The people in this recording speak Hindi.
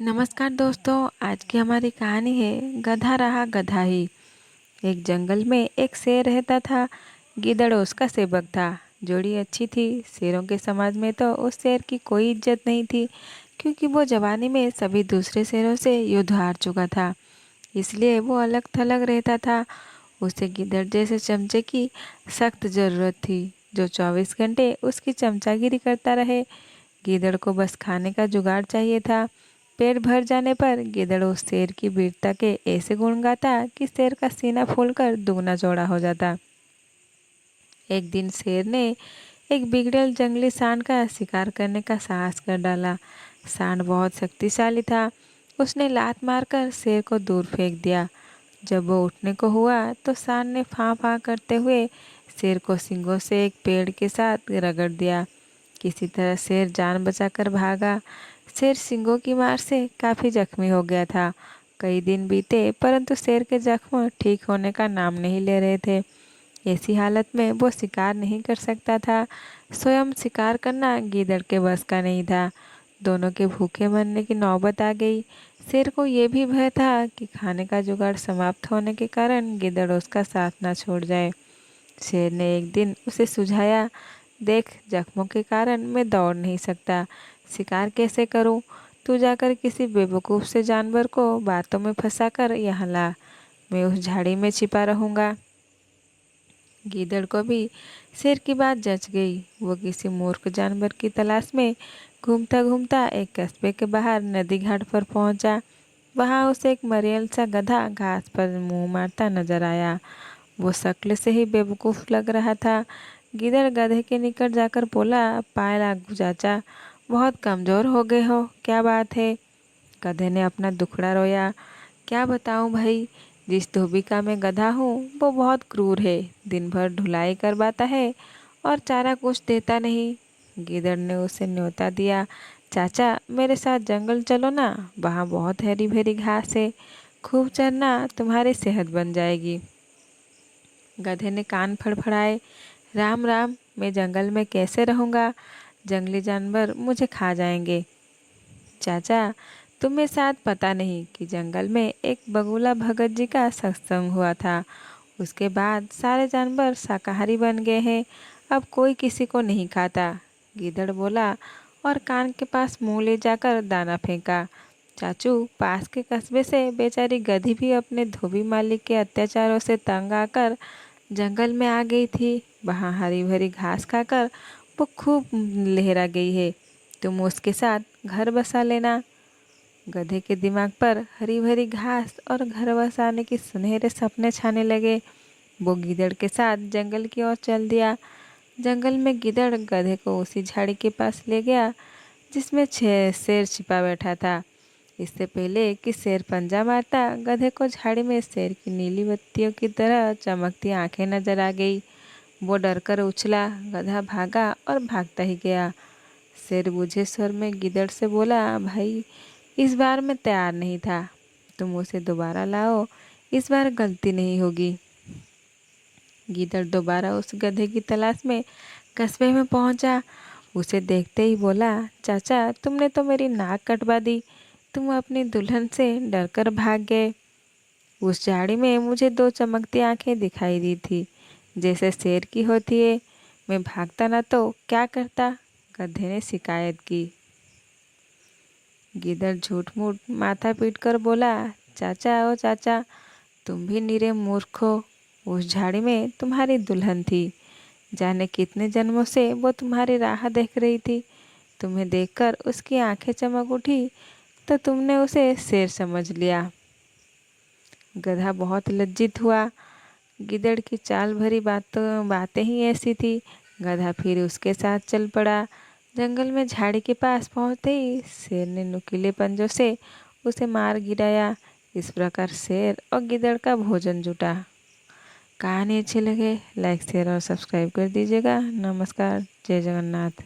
नमस्कार दोस्तों। आज की हमारी कहानी है गधा रहा गधा ही। एक जंगल में एक शेर रहता था। गिदड़ उसका सेवक था। जोड़ी अच्छी थी। शेरों के समाज में तो उस शेर की कोई इज्जत नहीं थी, क्योंकि वो जवानी में सभी दूसरे शेरों से युद्ध हार चुका था। इसलिए वो अलग थलग रहता था। उसे गिदड़ जैसे चमचे की सख्त ज़रूरत थी, जो 24 घंटे उसकी चमचागिरी करता रहे। गिदड़ को बस खाने का जुगाड़ चाहिए था। पेट भर जाने पर गिदड़ उस शेर की वीरता के ऐसे गुण गाता कि शेर का सीना फूलकर दुगना चौड़ा हो जाता। एक दिन शेर ने एक बिगड़ेल जंगली सांड का शिकार करने का साहस कर डाला। सांड बहुत शक्तिशाली था। उसने लात मारकर शेर को दूर फेंक दिया। जब वो उठने को हुआ तो सांड ने फां फां करते हुए शेर को सींगों से एक पेड़ के साथ रगड़ दिया। किसी तरह शेर जान बचाकर भागा। शेर सींगों की मार से काफ़ी जख्मी हो गया था। कई दिन बीते, परंतु शेर के जख्म ठीक होने का नाम नहीं ले रहे थे। ऐसी हालत में वो शिकार नहीं कर सकता था। स्वयं शिकार करना गीदड़ के बस का नहीं था। दोनों के भूखे मरने की नौबत आ गई। शेर को ये भी भय था कि खाने का जुगाड़ समाप्त होने के कारण गीदड़ उसका साथ ना छोड़ जाए। शेर ने एक दिन उसे सुझाया, देख, जख्मों के कारण मैं दौड़ नहीं सकता। शिकार कैसे करूं? तू जाकर किसी बेवकूफ़ से जानवर को बातों में फंसाकर यहाँ ला। मैं उस झाड़ी में छिपा रहूंगा। गीदड़ को भी शेर की बात जच गई। वो किसी मूर्ख जानवर की तलाश में घूमता घूमता एक कस्बे के बाहर नदी घाट पर पहुंचा। वहां उसे एक मरियल सा गधा घास पर मुंह मारता नजर आया। वो शक्ल से ही बेवकूफ़ लग रहा था। गिदड़ गधे के निकट जाकर बोला, पाए लागू चाचा, बहुत कमज़ोर हो गए हो, क्या बात है? गधे ने अपना दुखड़ा रोया। क्या बताऊं भाई, जिस धोबिका में गधा हूँ वो बहुत क्रूर है। दिन भर ढुलाई करवाता है और चारा कुछ देता नहीं। गिदड़ ने उसे न्योता दिया, चाचा मेरे साथ जंगल चलो ना, वहाँ बहुत हरी भरी घास है, खूब चरना, तुम्हारी सेहत बन जाएगी। गधे ने कान फड़फड़ाए, राम राम, मैं जंगल में कैसे रहूँगा? जंगली जानवर मुझे खा जाएंगे। चाचा, तुम्हें शायद पता नहीं कि जंगल में एक बगुला भगत जी का सत्संग हुआ था। उसके बाद सारे जानवर शाकाहारी बन गए हैं। अब कोई किसी को नहीं खाता। गीदड़ बोला और कान के पास मुंह ले जाकर दाना फेंका। चाचू, पास के कस्बे से बेचारी गधी भी अपने धोबी मालिक के अत्याचारों से तंग आकर जंगल में आ गई थी। वहाँ हरी भरी घास खाकर वो खूब लहरा गई है। तुम उसके साथ घर बसा लेना। गधे के दिमाग पर हरी भरी घास और घर बसाने के सुनहरे सपने छाने लगे। वो गिदड़ के साथ जंगल की ओर चल दिया। जंगल में गिदड़ गधे को उसी झाड़ी के पास ले गया जिसमें शेर छिपा बैठा था। इससे पहले कि शेर पंजा मारता, गधे को झाड़ी में शेर की नीली बत्तियों की तरह चमकती आंखें नजर आ गई। वो डरकर उछला, गधा भागा और भागता ही गया। शेर बुझे स्वर में गिदड़ से बोला, भाई, इस बार मैं तैयार नहीं था। तुम उसे दोबारा लाओ, इस बार गलती नहीं होगी। गिदड़ दोबारा उस गधे की तलाश में कस्बे में पहुंचा। उसे देखते ही बोला, चाचा तुमने तो मेरी नाक कटवा दी। तुम अपनी दुल्हन से डरकर भाग गए। उस झाड़ी में मुझे दो चमकती आंखें दिखाई दी थी, जैसे शेर की होती है। मैं भागता ना तो क्या करता? गधे ने शिकायत की। गिदड़ झूठ मूठ माथा पीट कर बोला, चाचा ओ चाचा, तुम भी निरे मूर्ख हो। उस झाड़ी में तुम्हारी दुल्हन थी। जाने कितने जन्मों से वो तुम्हारी राह देख रही थी। तुम्हें देखकर उसकी आंखें चमक उठी तो तुमने उसे शेर समझ लिया। गधा बहुत लज्जित हुआ। गिदड़ की चाल भरी बातें ही ऐसी थी। गधा फिर उसके साथ चल पड़ा। जंगल में झाड़ी के पास पहुंचते ही शेर ने नुकीले पंजों से उसे मार गिराया। इस प्रकार शेर और गिदड़ का भोजन जुटा। कहानी अच्छी लगे लाइक शेयर और सब्सक्राइब कर दीजिएगा। नमस्कार, जय जगन्नाथ।